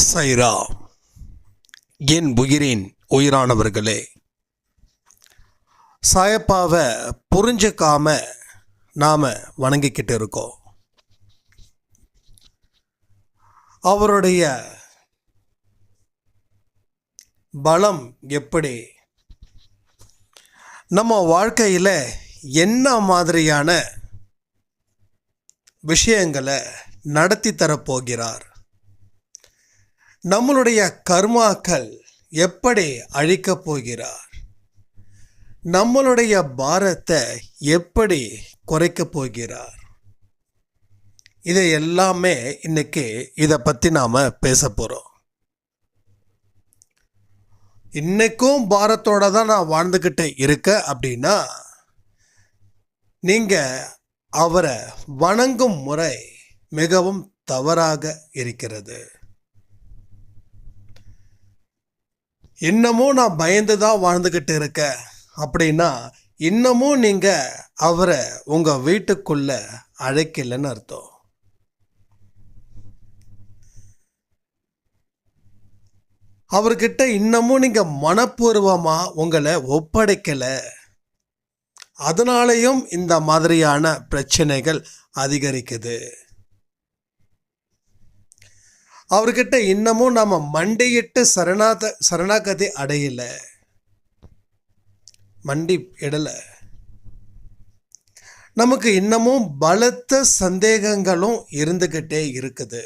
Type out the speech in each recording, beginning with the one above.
சைரா, என் உயிரின் உயிரானவர்களே, சாயப்பாவை புரிஞ்சுக்காம நாம் வணங்கிக்கிட்டு இருக்கோம். அவருடைய பலம் எப்படி நம்ம வாழ்க்கையில் என்ன மாதிரியான விஷயங்களை நடத்தி தரப்போகிறார், நம்மளுடைய கர்மாக்கள் எப்படி அழிக்கப் போகிறார், நம்மளுடைய பாரத்தை எப்படி குறைக்கப் போகிறார், இதை எல்லாமே இன்னைக்கு இதை பற்றி நாம் பேச போகிறோம். இன்னைக்கும் பாரத்தோட தான் நான் வாழ்ந்துக்கிட்டு இருக்கேன் அப்படின்னா நீங்கள் அவரை வணங்கும் முறை மிகவும் தவறாக இருக்கிறது. இன்னமும் நான் பயந்து தான் வாழ்ந்துக்கிட்டு இருக்கேன் அப்படின்னா இன்னமும் நீங்கள் அவரை உங்கள் வீட்டுக்குள்ள அழைக்கலைன்னு அர்த்தம். அவர்கிட்ட இன்னமும் நீங்கள் மனப்பூர்வமாக உங்களை ஒப்படைக்கலை, அதனாலேயும் இந்த மாதிரியான பிரச்சனைகள் அதிகரிக்குது. அவர்கிட்ட இன்னமும் நம்ம மண்டியிட்டு சரணாகதி அடையலை, மண்டி இடலை. நமக்கு இன்னமும் பலத்த சந்தேகங்களும் இருந்துக்கிட்டே இருக்குது.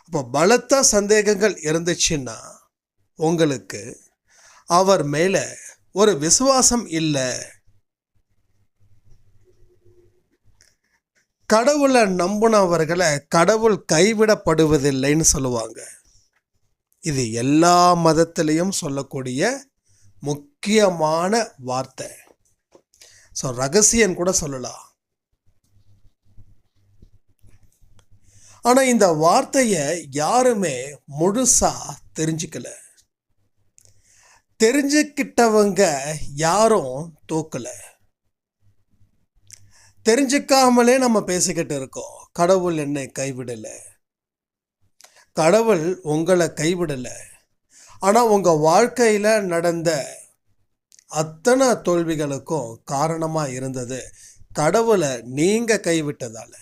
அப்போ பலத்த சந்தேகங்கள் இருந்துச்சுன்னா உங்களுக்கு அவர் மேலே ஒரு விசுவாசம் இல்லை. கடவுளை நம்பினவர்களை கடவுள் கைவிடப்படுவதில்லைன்னு சொல்லுவாங்க. இது எல்லா மதத்திலையும் சொல்லக்கூடிய முக்கியமான வார்த்தை. ஸோ ரகசியம் கூட சொல்லலாம். ஆனால் இந்த வார்த்தையை யாருமே முழுசாக தெரிஞ்சுக்கல. தெரிஞ்சுக்கிட்டவங்க யாரும் தூக்கலை. தெரிஞ்சுக்காமலே நம்ம பேசிக்கிட்டு இருக்கோம். கடவுள் என்னை கைவிடலை, கடவுள் உங்களை கைவிடலை. ஆனால் உங்கள் வாழ்க்கையில் நடந்த அத்தனை தோல்விகளுக்கும் காரணமாக இருந்தது கடவுளை நீங்கள் கைவிட்டதால்.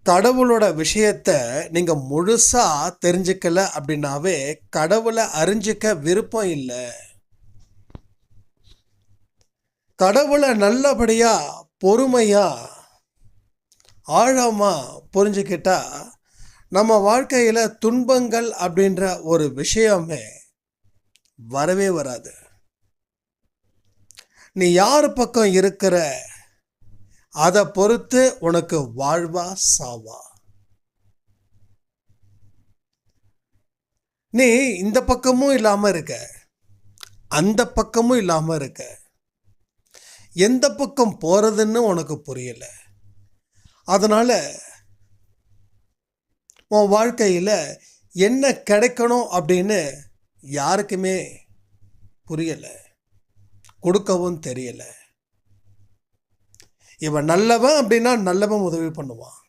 கடவுளோட விஷயத்தை நீங்கள் முழுசாக தெரிஞ்சுக்கல அப்படின்னாவே கடவுளை அறிஞ்சிக்க விருப்பம் இல்லை. கடவுளை நல்லபடியாக பொறுமையாக ஆழமாக புரிஞ்சுக்கிட்டா நம்ம வாழ்க்கையில் துன்பங்கள் அப்படின்ற ஒரு விஷயமே வரவே வராது. நீ யார் பக்கம் இருக்கிற அதை பொறுத்து உனக்கு வாழ்வா சாவா. நீ இந்த பக்கமும் இல்லாமல் இருக்க, அந்த பக்கமும் இல்லாமல் இருக்க, எந்த பக்கம் போகிறதுன்னு உனக்கு புரியலை. அதனால் உன் வாழ்க்கையில் என்ன கிடைக்கணும் அப்படின்னு யாருக்குமே புரியலை, கொடுக்கவும் தெரியலை. இவன் நல்லவன் அப்படின்னா நல்லவன் உதவி பண்ணுவான்,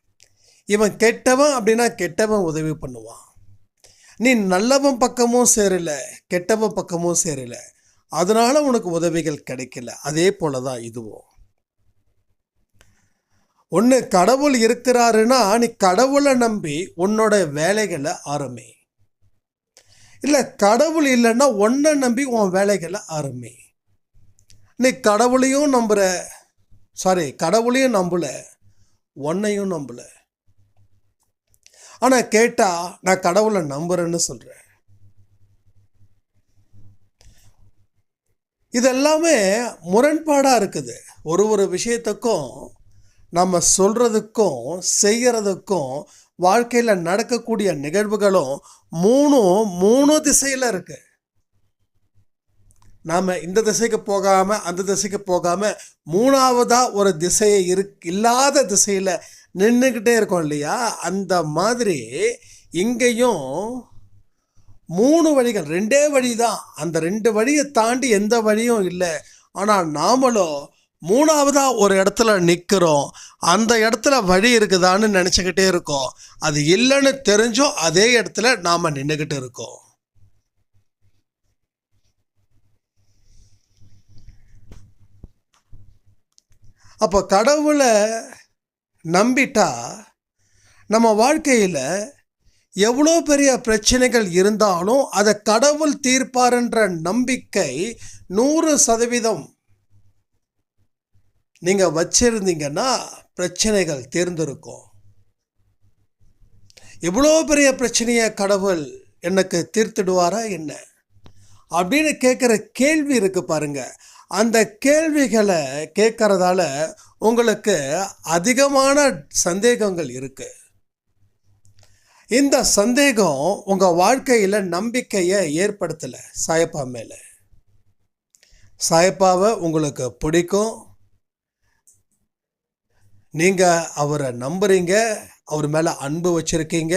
இவன் கெட்டவன் அப்படின்னா கெட்டவன் உதவி பண்ணுவான். நீ நல்லவன் பக்கமும் சேரலை, கெட்டவன் பக்கமும் சேரலை, அதனால உனக்கு உதவிகள் கிடைக்கல. அதே போல தான் இதுவும். ஒன்று கடவுள் இருக்கிறாருன்னா நீ கடவுளை நம்பி உன்னோட வேலைகளை ஆரம்பி. இல்லை கடவுள் இல்லைன்னா உன்னை நம்பி உன் வேலைகளை ஆரம்பி. நீ கடவுளையும் கடவுளையும் நம்பல, உன்னையும் நம்பல. ஆனால் கேட்டால் நான் கடவுளை நம்புறேன்னு சொல்கிறேன். இதெல்லாமே முரண்பாடாக இருக்குது. ஒரு விஷயத்துக்கும் நம்ம சொல்கிறதுக்கும் செய்கிறதுக்கும் வாழ்க்கையில் நடக்கக்கூடிய நிகழ்வுகளும் மூணு திசையில் இருக்கு. நாம் இந்த திசைக்கு போகாமல் அந்த திசைக்கு போகாமல் மூணாவதாக ஒரு திசையை இல்லாத திசையில் நின்றுக்கிட்டே இருக்கோம் இல்லையா? அந்த மாதிரி இங்கேயும் 3 வழிகள், 2 வழி தான். அந்த 2 வழியை தாண்டி எந்த வழியும் இல்லை. ஆனால் நாமளும் மூணாவதா ஒரு இடத்துல நிற்கிறோம். அந்த இடத்துல வழி இருக்குதான்னு நினச்சிக்கிட்டே இருக்கோம். அது இல்லைன்னு தெரிஞ்சும் அதே இடத்துல நாம் நின்றுக்கிட்டு இருக்கோம். அப்போ கடவுளை நம்பிட்டா நம்ம வாழ்க்கையில் எவ்வளோ பெரிய பிரச்சனைகள் இருந்தாலும் அதை கடவுள் தீர்ப்பார்ன்ற நம்பிக்கை 100% நீங்கள் வச்சிருந்தீங்கன்னா பிரச்சனைகள் தீர்ந்திருக்கும். எவ்வளோ பெரிய பிரச்சனையை கடவுள் எனக்கு தீர்த்துடுவாரா என்ன அப்படின்னு கேட்குற கேள்வி இருக்கு பாருங்க. அந்த கேள்விகளை கேட்கறதால உங்களுக்கு அதிகமான சந்தேகங்கள் இருக்கு. இந்த சந்தேகம் உங்கள் வாழ்க்கையில் நம்பிக்கையை ஏற்படுத்தலை. சாயப்பா மேலே சாயப்பாவை உங்களுக்கு பிடிக்கும், நீங்கள் அவரை நம்புறீங்க, அவர் மேலே அன்பு வச்சுருக்கீங்க.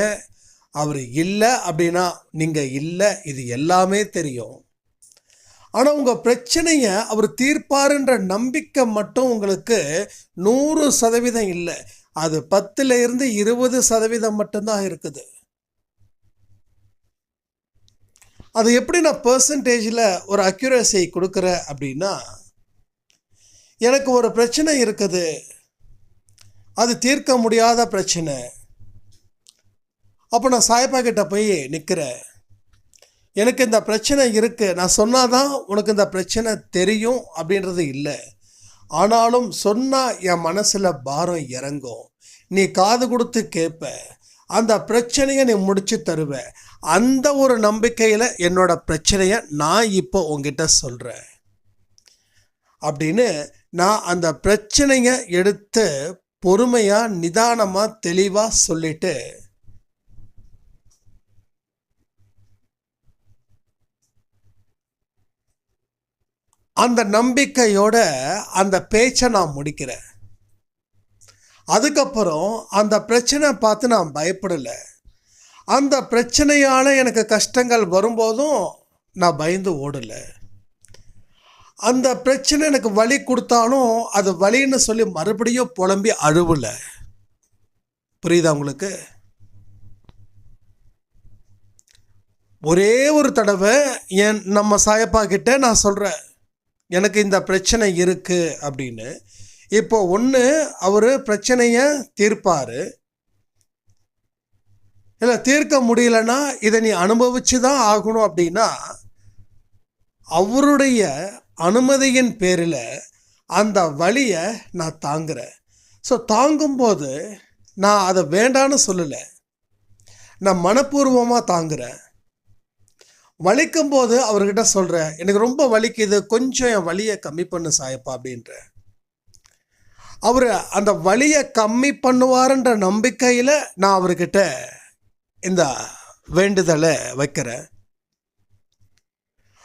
அவர் இல்லை அப்படின்னா நீங்கள் இல்லை, இது எல்லாமே தெரியும். ஆனால் உங்கள் பிரச்சனையை அவர் தீர்ப்பாருன்ற நம்பிக்கை மட்டும் உங்களுக்கு 100% இல்லை. அது 10% 20% மட்டும்தான் இருக்குது. அது எப்படி நான் பெர்சன்டேஜில் ஒரு அக்யூரசி கொடுக்குறேன் அப்படின்னா, எனக்கு ஒரு பிரச்சனை இருக்குது, அது தீர்க்க முடியாத பிரச்சனை. அப்போ நான் சாயப்பா கிட்ட போய் நிற்கிறேன். எனக்கு இந்த பிரச்சனை இருக்குது, நான் சொன்னாதான் உனக்கு இந்த பிரச்சனை தெரியும் அப்படின்றது இல்லை. ஆனாலும் சொன்னால் என் மனசில் பாரம் இறங்கும், நீ காது கொடுத்து கேட்ப, அந்த பிரச்சனையை நீ முடிச்சு தருவ. அந்த ஒரு நம்பிக்கையில் என்னோட பிரச்சனையை நான் இப்போ உங்ககிட்ட சொல்கிறேன் அப்படின்னு நான் அந்த பிரச்சனையை எடுத்து பொறுமையாக நிதானமாக தெளிவாக சொல்லிட்டு அந்த நம்பிக்கையோட அந்த பேச்சை நான் முடிக்கிறேன். அதுக்கப்புறம் அந்த பிரச்சனை பார்த்து நான் பயப்படலை. அந்த பிரச்சனையால் எனக்கு கஷ்டங்கள் வரும்போதும் நான் பயந்து ஓடலை. அந்த பிரச்சனை எனக்கு வலி கொடுத்தாலும் அது வலின்னு சொல்லி மறுபடியும் புலம்பி அழுவலை. புரியுதா உங்களுக்கு? ஒரே ஒரு தடவை நம்ம சாயப்பா கிட்ட நான் சொல்கிறேன், எனக்கு இந்த பிரச்சனை இருக்குது அப்படின்னு. இப்போ ஒன்று அவர் பிரச்சனையை தீர்ப்பார், இல்லை தீர்க்க முடியலன்னா இதை நீ அனுபவிச்சு தான் ஆகணும் அப்படின்னா அவருடைய அனுமதியின் பேரில் அந்த வலியை நான் தாங்குகிறேன். ஸோ தாங்கும்போது நான் அதை வேண்டான்னு சொல்லலை, நான் மனப்பூர்வமாக தாங்குகிறேன். வலிக்கும்போது அவர்கிட்ட சொல்கிறேன், எனக்கு ரொம்ப வலிக்குது, கொஞ்சம் என் வலியை கம்மி பண்ணு சாயப்பா அப்படின்ற. அவர் அந்த வலியை கம்மி பண்ணுவார்ன்ற நம்பிக்கையில் நான் அவர்கிட்ட இந்த வேண்டுதலை வைக்கிறேன்.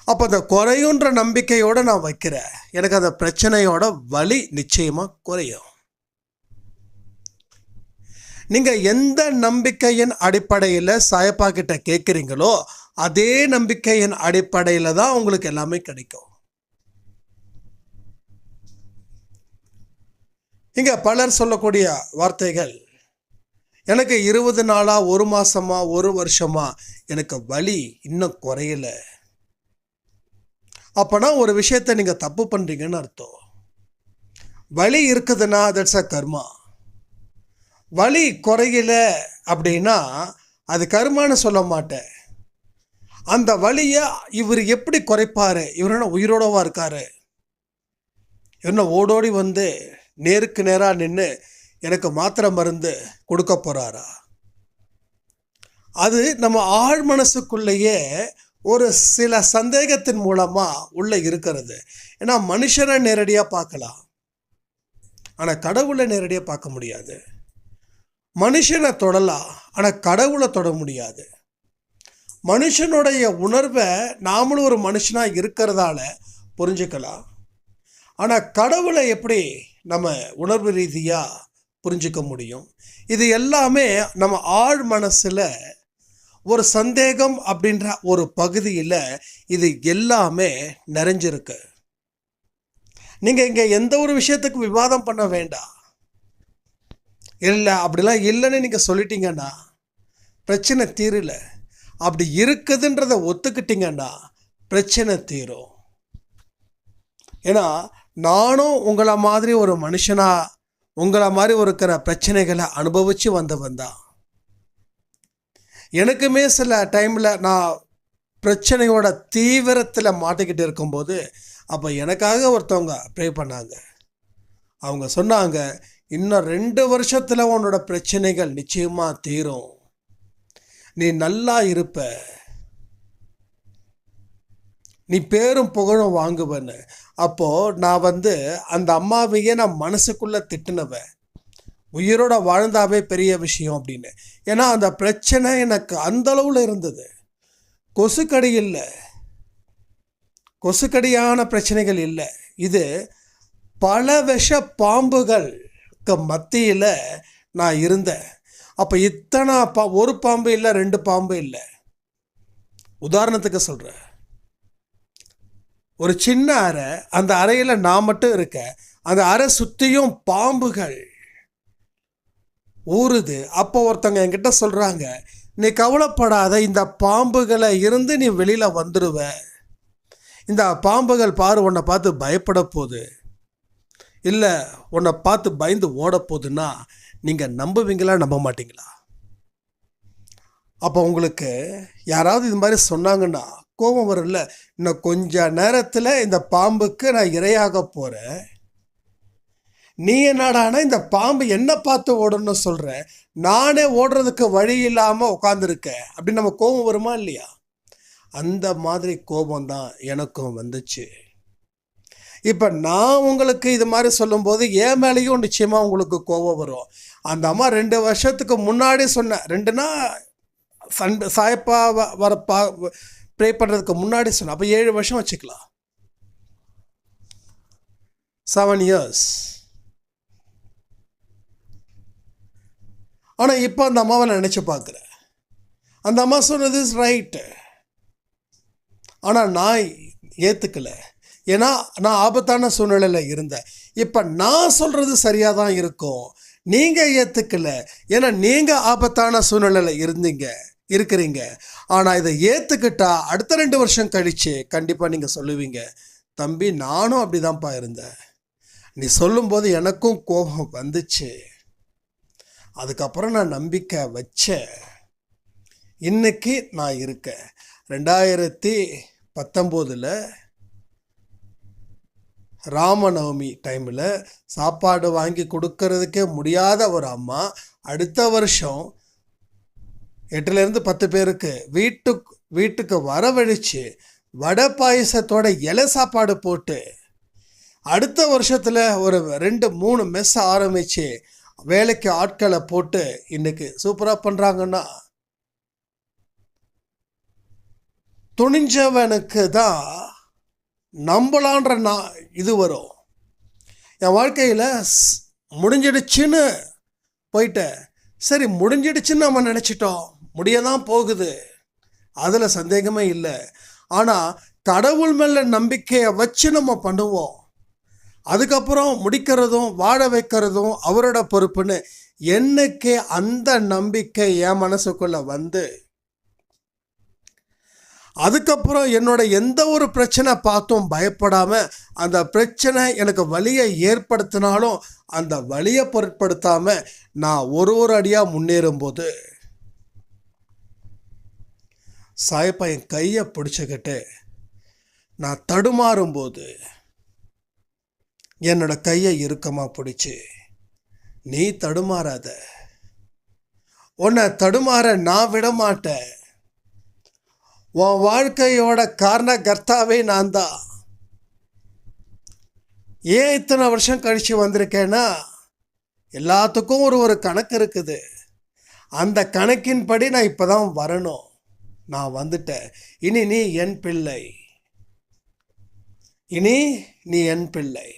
அப்போ அந்த குறையுன்ற நம்பிக்கையோடு நான் வைக்கிறேன். எனக்கு அந்த பிரச்சனையோட வலி நிச்சயமாக குறையும். நீங்கள் எந்த நம்பிக்கையின் அடிப்படையில் சாயப்பா கிட்ட கேட்குறீங்களோ அதே நம்பிக்கையின் அடிப்படையில் தான் உங்களுக்கு எல்லாமே கிடைக்கும். இங்கே பலர் சொல்லக்கூடிய வார்த்தைகள், எனக்கு 20 நாளா, 1 மாசமா, 1 வருஷமா எனக்கு வலி இன்னும் குறையல. அப்போனா ஒரு விஷயத்தை நீங்கள் தப்பு பண்ணுறீங்கன்னு அர்த்தம். வலி இருக்குதுன்னா தட்ஸ் அ கர்மா. வலி குறையல அப்படின்னா அது கர்மான்னு சொல்ல மாட்டேன். அந்த வலியை இவர் எப்படி குறைப்பார்? இவர் என்ன உயிரோடவா இருக்காரு? என்ன ஓடோடி வந்து நேருக்கு நேராக நின்று எனக்கு மாத்திரை மருந்து கொடுக்க போகிறாரா? அது நம்ம ஆழ் மனசுக்குள்ளேயே ஒரு சில சந்தேகத்தின் மூலமாக உள்ளே இருக்கிறது. ஏன்னா மனுஷனை நேரடியாக பார்க்கலாம், ஆனால் கடவுளை நேரடியாக பார்க்க முடியாது. மனுஷனை தொடலாம், ஆனால் கடவுளை தொட முடியாது. மனுஷனுடைய உணர்வை நாமளும் ஒரு மனுஷனாக இருக்கிறதால புரிஞ்சுக்கலாம், ஆனால் கடவுளை எப்படி நம்ம உணர்வு ரீதியாக புரிஞ்சிக்க முடியும்? இது எல்லாமே நம்ம ஆழ் மனசில் ஒரு சந்தேகம் அப்படின்ற ஒரு பகுதியில் இது எல்லாமே நிறைஞ்சிருக்கு. நீங்கள் இங்கே எந்த ஒரு விஷயத்துக்கு விவாதம் பண்ண வேண்டாம். இல்லை அப்படிலாம் இல்லைன்னு நீங்கள் சொல்லிட்டீங்கன்னா பிரச்சனை தீரல. அப்படி இருக்குதுன்றதை ஒத்துக்கிட்டீங்கன்னா பிரச்சனை தீரும். ஏன்னா நானும் உங்களை மாதிரி ஒரு மனுஷனா, உங்களை மாதிரி இருக்கிற பிரச்சனைகளை அனுபவித்து வந்தவன் தான். எனக்குமே சில டைமில் நான் பிரச்சனையோட தீவிரத்தில் மாட்டிக்கிட்டு இருக்கும்போது அப்போ எனக்காக ஒருத்தவங்க ப்ரே பண்ணாங்க. அவங்க சொன்னாங்க, இன்னும் 2 வருஷத்தில் உன்னோட பிரச்சனைகள் நிச்சயமாக தீரும், நீ நல்லா இருப்ப, நீ பேரும் புகழும் வாங்குவேன்னு. அப்போது நான் அந்த அம்மாவையே நான் மனசுக்குள்ளே திட்டுனவன், உயிரோட வாழ்ந்தாவே பெரிய விஷயம் அப்படின்னு. ஏன்னா அந்த பிரச்சனை எனக்கு அந்த அளவில் இருந்தது. கொசுக்கடி இல்லை, கொசுக்கடியான பிரச்சனைகள் இல்லை, இது பல விஷ பாம்புகளுக்கு மத்தியில் நான் இருந்தேன். அப்போ இத்தனை ஒரு பாம்பு இல்லை, 2 பாம்பு இல்லை. உதாரணத்துக்கு சொல்கிறேன், ஒரு சின்ன அறை, அந்த அறையில் நான் மட்டும் இருக்கேன், அந்த அறை சுற்றியும் பாம்புகள் ஊறுது. அப்போ ஒருத்தவங்க என்கிட்ட சொல்கிறாங்க, நீ கவலைப்படாத, இந்த பாம்புகளை இருந்து நீ வெளியில் வந்துடுவ, இந்த பாம்புகள் பாரு உன்னை பார்த்து பயப்பட போகுது, இல்லை உன்னை பார்த்து பயந்து ஓட போகுதுன்னா நீங்கள் நம்புவீங்களா நம்ப மாட்டீங்களா? அப்போ உங்களுக்கு யாராவது இது மாதிரி சொன்னாங்கன்னா கோபம் வரும்ல. இன்னும் கொஞ்ச நேரத்தில் இந்த பாம்புக்கு நான் இரையாக போகிறேன், நீ என்னடானா இந்த பாம்பு என்ன பார்த்து ஓடணும்னு சொல்கிற, நானே ஓடுறதுக்கு வழி இல்லாமல் உட்காந்துருக்கேன் அப்படின்னு நம்ம கோபம் வருமா இல்லையா? அந்த மாதிரி கோபம்தான் எனக்கும் வந்துச்சு. இப்போ நான் உங்களுக்கு இது மாதிரி சொல்லும்போது என் மேலேயும் நிச்சயமாக உங்களுக்கு கோபம் வரும். அந்த அம்மா 2 வருஷத்துக்கு முன்னாடி சொன்னேன், 2னா சாயப்பா வர ப்ரே பண்ணுறதுக்கு முன்னாடி சொன்னேன். அப்போ 7 வருஷம் வச்சுக்கலாம், 7 இயர்ஸ். ஆனால் இப்போ அந்த அம்மாவை நான் நினச்சி பார்க்குறேன், அந்த அம்மா சொன்னது இஸ் ரைட்டு. ஆனால் நான் ஏற்றுக்கலை, ஏன்னா நான் ஆபத்தான சூழ்நிலையில் இருந்தேன். இப்போ நான் சொல்கிறது சரியாக தான் இருக்கும், நீங்கள் ஏற்றுக்கலை, ஏன்னா நீங்கள் ஆபத்தான சூழ்நிலையில் இருக்கிறீங்க. ஆனால் இதை ஏற்றுக்கிட்டா அடுத்த 2 வருஷம் கழித்து கண்டிப்பாக நீங்கள் சொல்லுவீங்க, தம்பி நானும் அப்படி தான்ப்பா இருந்தேன், நீ சொல்லும்போது எனக்கும் கோபம் வந்துச்சு, அதுக்கப்புறம் நான் நம்பிக்கை வச்சேன், இன்னைக்கு நான் இருக்கேன். 2019 ராமநவமி டைமில் சாப்பாடு வாங்கி கொடுக்கறதுக்கே முடியாத ஒரு அம்மா அடுத்த வருஷம் 8லேருந்து 10 பேருக்கு வீட்டுக்கு வரவழைச்சு வடை பாயசத்தோட இலை சாப்பாடு போட்டு அடுத்த வருஷத்தில் ஒரு 2-3 மெஸ் ஆரம்பித்து வேலைக்கு ஆட்களை போட்டு இன்னைக்கு சூப்பராக பண்ணுறாங்கன்னா துணிஞ்சவனுக்கு தான் நம்பலான்ற இது வரும். என் வாழ்க்கையில் முடிஞ்சிடுச்சுன்னு போயிட்டேன், சரி முடிஞ்சிடுச்சுன்னு நம்ம நினச்சிட்டோம், முடிய தான் போகுது, அதில் சந்தேகமே இல்லை. ஆனால் கடவுள் மேலே நம்பிக்கையை வச்சு நம்ம பண்ணுவோம், அதுக்கப்புறம் முடிக்கிறதும் வாழ வைக்கிறதும் அவரோட பொறுப்புன்னு என்னைக்கு அந்த நம்பிக்கை என் மனசுக்குள்ளே அதுக்கப்புறம் என்னோட எந்த ஒரு பிரச்சனை பார்த்தும் பயப்படாமல், அந்த பிரச்சனை எனக்கு வலியை ஏற்படுத்தினாலும் அந்த வலியை பொருட்படுத்தாமல் நான் ஒரு அடியாக முன்னேறும்போது சாயப்பா என் கையை பிடிச்சிக்கிட்டு நான் தடுமாறும்போது என்னோட கையை இறுக்கமாக பிடிச்சி, நீ தடுமாறாத, உன்னை தடுமாற நான் விட மாட்டேன், உன் வாழ்க்கையோட காரணகர்த்தாவே நான் தான். ஏன் இத்தனை வருஷம் கழித்து வந்திருக்கேன்னா எல்லாத்துக்கும் ஒரு கணக்கு இருக்குது, அந்த கணக்கின்படி நான் இப்போ தான் வரணும், நான் வந்துட்டேன், இனி நீ என் பிள்ளை, இனி நீ என் பிள்ளை,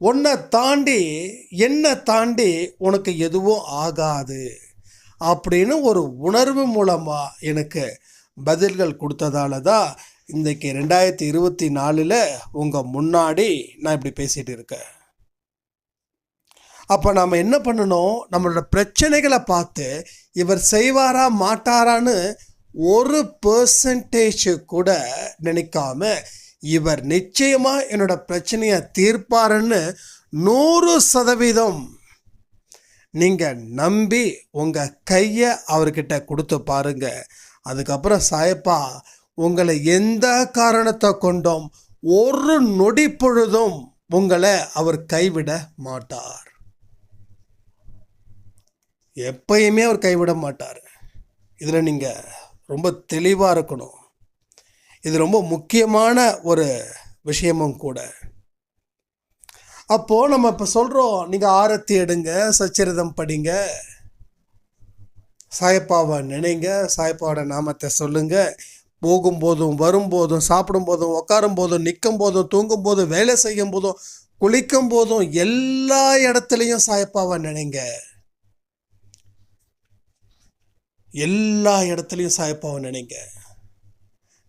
உன்னை தாண்டி என்னை தாண்டி உனக்கு எதுவும் ஆகாது அப்படின்னு ஒரு உணர்வு மூலமாக எனக்கு பதில்கள் கொடுத்ததால தான் இன்றைக்கி 2024 உங்கள் முன்னாடி நான் இப்படி பேசிகிட்டு இருக்கேன். அப்போ நாம் என்ன பண்ணணும், நம்மளோட பிரச்சனைகளை பார்த்து இவர் செய்வாரா மாட்டாரான்னு 1% கூட நினைக்காம இவர் நிச்சயமாக என்னோட பிரச்சனையை தீர்ப்பாருன்னு 100% நீங்கள் நம்பி உங்கள் கையை அவர்கிட்ட கொடுத்து பாருங்க. அதுக்கப்புறம் சாயப்பா உங்களை எந்த காரணத்தை கொண்டும் ஒரு நொடி பொழுதும் உங்களை அவர் கைவிட மாட்டார். எப்பயுமே அவர் கைவிட மாட்டார். இதில் நீங்கள் ரொம்ப தெளிவாக இருக்கணும். இது ரொம்ப முக்கியமான ஒரு விஷயமும் கூட. அப்போது நம்ம இப்போ சொல்கிறோம், நீங்கள் ஆரத்தி எடுங்க, சச்சரிதம் படிங்க, சாயப்பாவை நினைங்க, சாயப்பாவோட நாமத்தை சொல்லுங்க. போகும்போதும் வரும்போதும் சாப்பிடும்போதும் உட்காரும் போதும் நிற்கும் போதும் தூங்கும் போதும் வேலை செய்யும் போதும் குளிக்கும் போதும் எல்லா இடத்துலையும் சாயப்பாவை நினைங்க. எல்லா இடத்துலையும் சாயப்பாவை நினைங்க.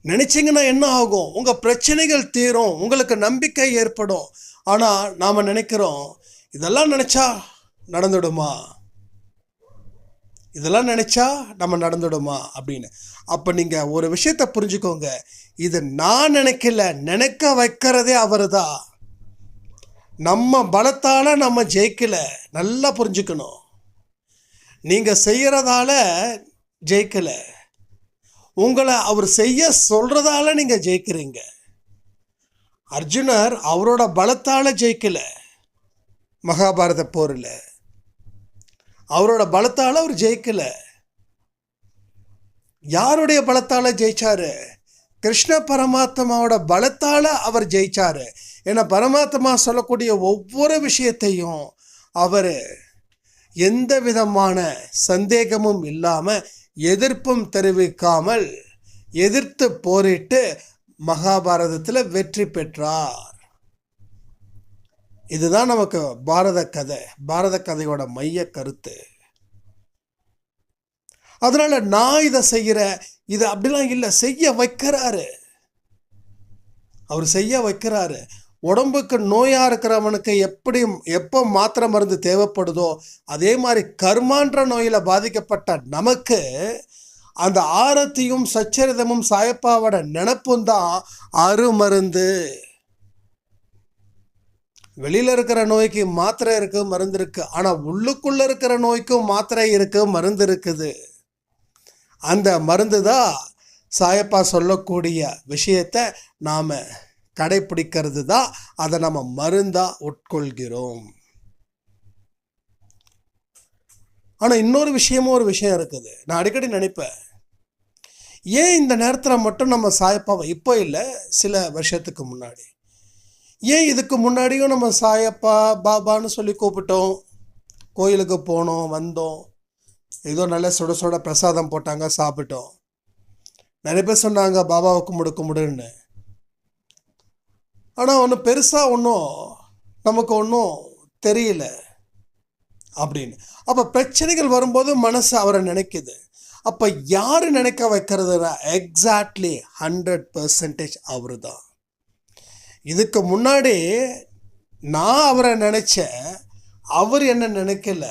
நினைச்சிங்கன்னா என்ன ஆகும், உங்கள் பிரச்சனைகள் தீரும், உங்களுக்கு நம்பிக்கை ஏற்படும். ஆனால் நாம் நினைக்கிறோம், இதெல்லாம் நினச்சா நடந்துடுமா, இதெல்லாம் நினச்சா நம்ம நடந்துடுமா அப்படின்னு. அப்போ நீங்கள் ஒரு விஷயத்தை புரிஞ்சுக்கோங்க, இது நான் நினைக்கல, நினைக்க வைக்கிறதே அவர் தான். நம்ம பலத்தால் நம்ம ஜெயிக்கல. நல்லா புரிஞ்சுக்கணும், நீங்கள் செய்கிறதால ஜெயிக்கல, உங்களை அவர் செய்ய சொல்கிறதால நீங்கள் ஜெயிக்கிறீங்க. அர்ஜுனர் அவரோட பலத்தால் ஜெயிக்கல, மகாபாரத போரில் அவரோட பலத்தால் அவர் ஜெயிக்கல. யாருடைய பலத்தால் ஜெயிச்சாரு? கிருஷ்ண பரமாத்மாவோட பலத்தால் அவர் ஜெயிச்சாரு. ஏன்னா பரமாத்மா சொல்லக்கூடிய ஒவ்வொரு விஷயத்தையும் அவர் எந்த விதமான சந்தேகமும் இல்லாமல் எதிர்ப்பும் தெரிவிக்காமல் எதிர்த்து போரிட்டு மகாபாரதத்தில் வெற்றி பெற்றார். இதுதான் நமக்கு பாரத கதையோட மைய கருத்து. அதனால நான் இதை செய்கிறேன், இது அப்படிலாம் இல்லை, செய்ய வைக்கிறாரு. அவர் செய்ய வைக்கிறாரு. உடம்புக்கு நோயாக இருக்கிறவனுக்கு எப்போ மாத்திரை மருந்து தேவைப்படுதோ அதே மாதிரி கர்மான்ற நோயில் பாதிக்கப்பட்ட நமக்கு அந்த ஆரத்தியும் சச்சரிதமும் சாயப்பாவோட நினப்பும் தான் அருமருந்து. வெளியில் இருக்கிற நோய்க்கு மாத்திரை இருக்குது, மருந்து இருக்குது. ஆனால் உள்ளுக்குள்ளே இருக்கிற நோய்க்கும் மாத்திரை இருக்குது, மருந்து இருக்குது. அந்த மருந்து தான் சாயப்பா சொல்லக்கூடிய விஷயத்தை நாம் கடைப்பிடிக்கிறது தான், அதை நம்ம மருந்தாக உட்கொள்கிறோம். ஆனால் இன்னொரு விஷயம் இருக்குது. நான் அடிக்கடி நினைப்பேன், ஏன் இந்த நேரத்தில் மட்டும் நம்ம சாயப்பாவை, இப்போ இல்லை சில வருஷத்துக்கு முன்னாடி, ஏன் இதுக்கு முன்னாடியும் நம்ம சாயப்பா பாபான்னு சொல்லி கூப்பிட்டோம், கோயிலுக்கு போனோம், வந்தோம், ஏதோ நல்ல சுட சுட பிரசாதம் போட்டாங்க, சாப்பிட்டோம். நிறைய பேர் சொன்னாங்க பாபாவை கும்பிடுன்னு. ஆனால் ஒன்றும் பெருசாக நமக்கு ஒன்றும் தெரியல அப்படின்னு. அப்போ பிரச்சனைகள் வரும்போது மனசு அவரை நினைக்குது. அப்போ யார் நினைக்க வைக்கிறதுனா எக்ஸாக்ட்லி 100% அவர் தான். இதுக்கு முன்னாடி நான் அவரை நினைச்சேன், அவர் என்ன நினைக்கல.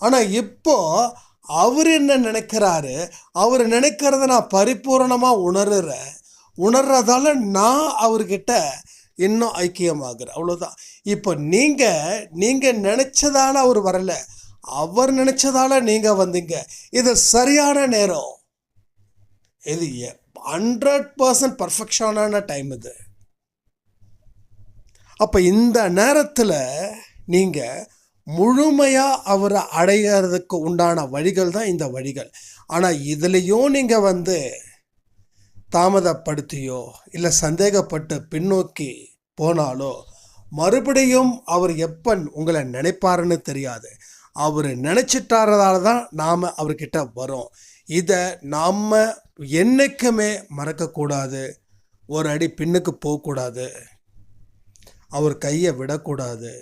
ஆனால் இப்போ அவர் என்ன நினைக்கிறாரு, அவர் நினைக்கிறத நான் பரிபூரணமாக உணர்றதால நான் அவர்கிட்ட இன்னும் ஐக்கியமாகிறேன். அவ்வளோதான். இப்போ நீங்கள் நினச்சதால அவர் வரல, அவர் நினச்சதால நீங்கள் வந்தீங்க. இது சரியான நேரம். இது 100% பர்ஃபெக்ஷனான டைம் இது. அப்போ இந்த நேரத்தில் நீங்கள் முழுமையாக அவரை அடையிறதுக்கு உண்டான வழிகள் தான் இந்த வழிகள். ஆனால் இதுலேயும் நீங்கள் தாமதப்படுத்தியோ இல்லை சந்தேகப்பட்டு பின்னோக்கி போனாலோ மறுபடியும் அவர் எப்போ உங்களை நினைப்பாருன்னு தெரியாது. அவர் நினச்சிட்டாரதால தான் நாம் அவர்கிட்ட வரோம். இதை நாம் என்றைக்குமே மறக்கக்கூடாது. ஒரு அடி பின்னுக்கு போகக்கூடாது, அவர் கையை விடக்கூடாது.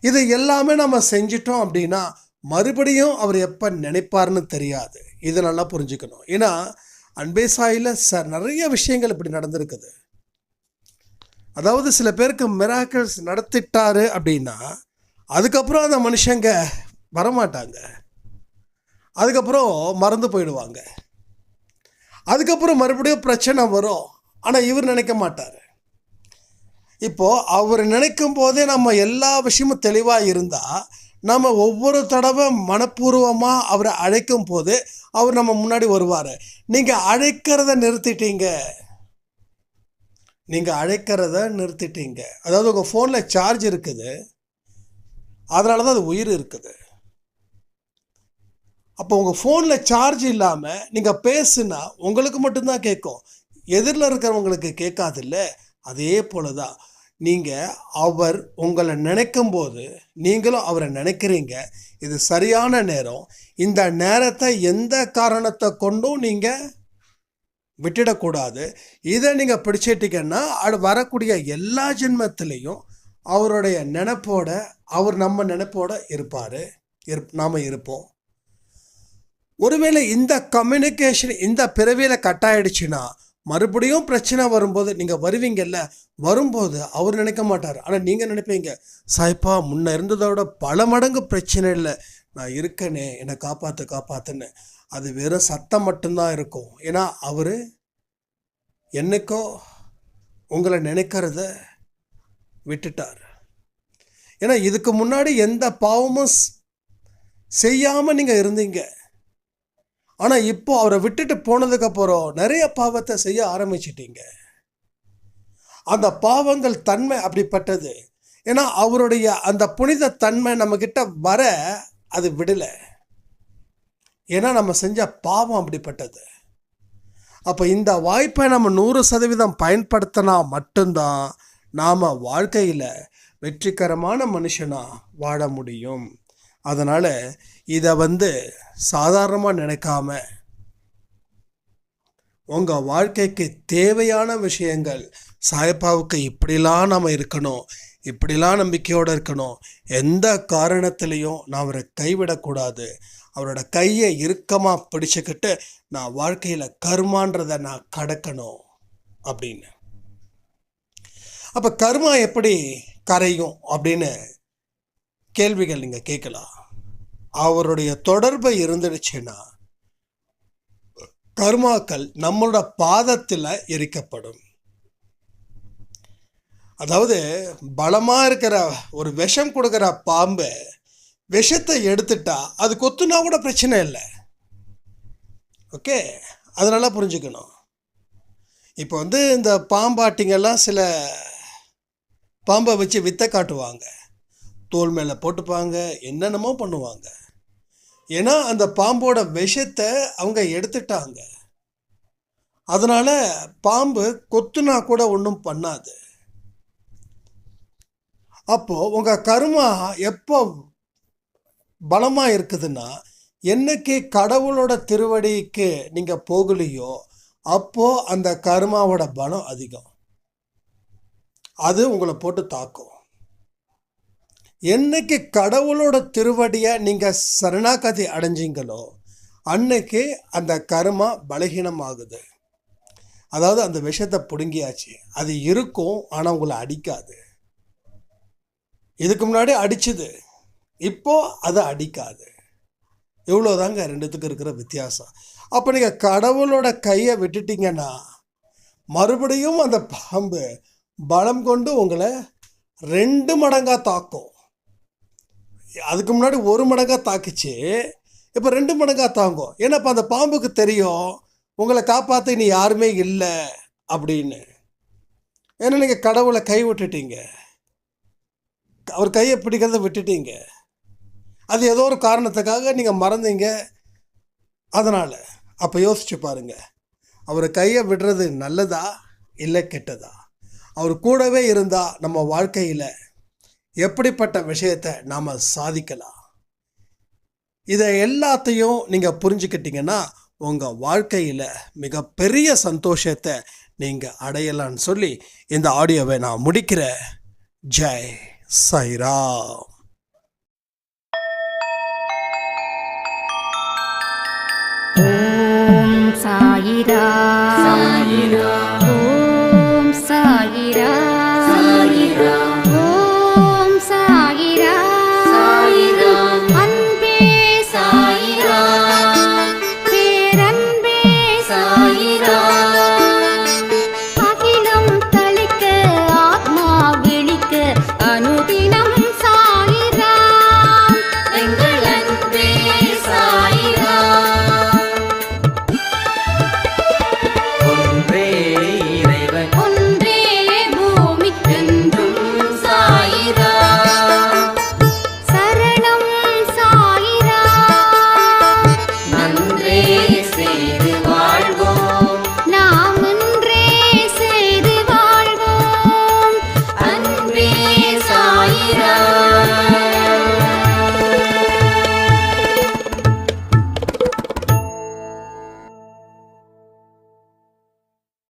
இது எல்லாமே நம்ம செஞ்சிட்டோம் அப்படின்னா மறுபடியும் அவர் எப்போ நினைப்பார்னு தெரியாது. இதை நல்லா புரிஞ்சுக்கணும். ஏன்னா அன்பே சாயில நிறைய விஷயங்கள் இப்படி நடந்திருக்குது. அதாவது சில பேருக்கு மிராக்கிள்ஸ் நடத்திட்டாரு அப்படின்னா அதுக்கப்புறம் அந்த மனுஷங்க வரமாட்டாங்க, அதுக்கப்புறம் மறந்து போயிடுவாங்க, அதுக்கப்புறம் மறுபடியும் பிரச்சனை வரும். ஆனால் இவர் நினைக்க மாட்டார். இப்போது அவர் நினைக்கும் போதே நம்ம எல்லா விஷயமும் தெளிவாக இருந்தால் நம்ம ஒவ்வொரு தடவை மனப்பூர்வமாக அவரை அழைக்கும் போது அவர் நம்ம முன்னாடி வருவார். நீங்கள் அழைக்கிறத நிறுத்திட்டீங்க, அதாவது உங்கள் ஃபோனில் சார்ஜ் இருக்குது, அதனால தான் அது உயிர் இருக்குது. அப்போ உங்கள் ஃபோனில் சார்ஜ் இல்லாமல் நீங்கள் பேசுனா உங்களுக்கு மட்டும்தான் கேட்கும், எதிரில் இருக்கிறவங்களுக்கு கேட்காது இல்லை. அதே போல தான் நீங்கள் அவர் உங்களை நினைக்கும் போது நீங்களும் அவரை நினைக்கிறீங்க. இது சரியான நேரம். இந்த நேரத்தை எந்த காரணத்தை கொண்டும் நீங்கள் விட்டுடக்கூடாது. இதை நீங்கள் பிடிச்சிட்டிங்கன்னா அது வரக்கூடிய எல்லா ஜென்மத்திலையும் அவருடைய நினைப்போட, அவர் நம்ம நினைப்போட இருப்பார், நாம் இருப்போம். ஒருவேளை இந்த கம்யூனிகேஷன் இந்த பிறவியில் கட் ஆயிடுச்சுன்னா மறுபடியும் பிரச்சனை வரும்போது நீங்கள் வருவீங்கல்ல, வரும்போது அவர் நினைக்க மாட்டார், ஆனால் நீங்கள் நினைப்பீங்க, சாய்ப்பா முன்ன இருந்ததோட பல மடங்கு பிரச்சனை இல்லை, நான் இருக்கனே, என்னை காப்பாற்றுன்னு. அது வெறும் சத்தம் மட்டும்தான் இருக்கும். ஏன்னா அவர் என்னைக்கோ உங்களை நினைக்கிறத விட்டுட்டார். ஏன்னா இதுக்கு முன்னாடி எந்த பாவமும் செய்யாமல் நீங்கள் இருந்தீங்க. ஆனால் இப்போ அவரை விட்டுட்டு போனதுக்கப்புறம் நிறைய பாவத்தை செய்ய ஆரம்பிச்சிட்டீங்க. அந்த பாவங்கள் தன்மை அப்படிப்பட்டது. ஏன்னா அவருடைய அந்த புனித தன்மை நம்மக்கிட்ட வர அது விடலை. ஏன்னா நம்ம செஞ்ச பாவம் அப்படிப்பட்டது. அப்போ இந்த வாய்ப்பை நம்ம 100% பயன்படுத்தினா மட்டும்தான் நாம் வாழ்க்கையில் வெற்றிகரமான மனுஷனாக வாழ முடியும். அதனால் இதை சாதாரணமாக நினைக்காம உங்கள் வாழ்க்கைக்கு தேவையான விஷயங்கள், சாயப்பாவுக்கு இப்படிலாம் நாம் இருக்கணும், இப்படிலாம் நம்பிக்கையோடு இருக்கணும், எந்த காரணத்திலையும் நான் அவரை கைவிடக்கூடாது, அவரோட கையை இறுக்கமாக பிடிச்சிக்கிட்டு நான் வாழ்க்கையில் கர்மான்றதை நான் கடக்கணும் அப்படின்னு. அப்போ கர்மா எப்படி கரையும் அப்படின்னு கேள்விகள் நீங்கள் கேட்கலாம். அவருடைய தொடர்பை இருந்துடுச்சுன்னா கர்மாக்கள் நம்மளோட பாதத்தில் எரிக்கப்படும். அதாவது பலமாக இருக்கிற ஒரு விஷம் கொடுக்குற பாம்பு விஷத்தை எடுத்துட்டா அது கொத்துனா கூட பிரச்சனை இல்லை. ஓகே, அதனால புரிஞ்சுக்கணும். இப்போ இந்த பாம்பாட்டிங்கெல்லாம் சில பாம்பை வச்சு வித்தை காட்டுவாங்க, தோல் மேலே போட்டுப்பாங்க, என்னென்னமோ பண்ணுவாங்க. ஏன்னா அந்த பாம்போட விஷத்தை அவங்க எடுத்துட்டாங்க. அதனால் பாம்பு கொத்துனா கூட ஒன்றும் பண்ணாது. அப்போது உங்கள் கர்மா எப்போ பலமாக இருக்குதுன்னா, என்னைக்கு கடவுளோட திருவடிக்கு நீங்கள் போகலையோ அப்போது அந்த கர்மாவோட பலம் அதிகம், அது உங்களை போட்டு தாக்கும். என்னைக்கு கடவுளோட திருவடியை நீங்கள் சரணாகதி அடைஞ்சிங்களோ அன்னைக்கு அந்த கர்மா பலகீனமாகுது. அதாவது அந்த விஷத்தை பிடுங்கியாச்சு, அது இருக்கும் ஆனால் உங்களை அடிக்காது. இதுக்கு முன்னாடி அடிச்சுது, இப்போ அதை அடிக்காது. இவ்வளோதாங்க ரெண்டுத்துக்கு இருக்கிற வித்தியாசம். அப்போ நீங்கள் கடவுளோட கையை விட்டுட்டீங்கன்னா மறுபடியும் அந்த பாம்பு பலம் கொண்டு உங்களை 2 மடங்காக தாக்கும். அதுக்கு முன்னாடி 1 மடங்காக தாக்குச்சு, இப்போ 2 மடங்காக தாங்கும். ஏன்னா இப்போ அந்த பாம்புக்கு தெரியும் உங்களை காப்பாற்ற இனி யாருமே இல்லை அப்படின்னு. ஏன்னா நீங்கள் கடவுளை கை விட்டுட்டீங்க, அவர் கையை பிடிக்கிறத விட்டுட்டீங்க. அது ஏதோ ஒரு காரணத்துக்காக நீங்கள் மறந்தீங்க. அதனால் அப்போ யோசிச்சு பாருங்கள், அவர் கையை விடுறது நல்லதா இல்லை கெட்டதா? அவர் கூடவே இருந்தால் நம்ம வாழ்க்கையில் எப்படிப்பட்ட விஷயத்தை நாம் சாதிக்கலாம்? இதை எல்லாத்தையும் நீங்கள் புரிஞ்சுக்கிட்டீங்கன்னா உங்கள் வாழ்க்கையில் மிகப்பெரிய சந்தோஷத்தை நீங்கள் அடையலான்னு சொல்லி இந்த ஆடியோவை நான் முடிக்கிறேன். ஜெய் சாய்ராம். ஓம் சாயி சாய்ராம்.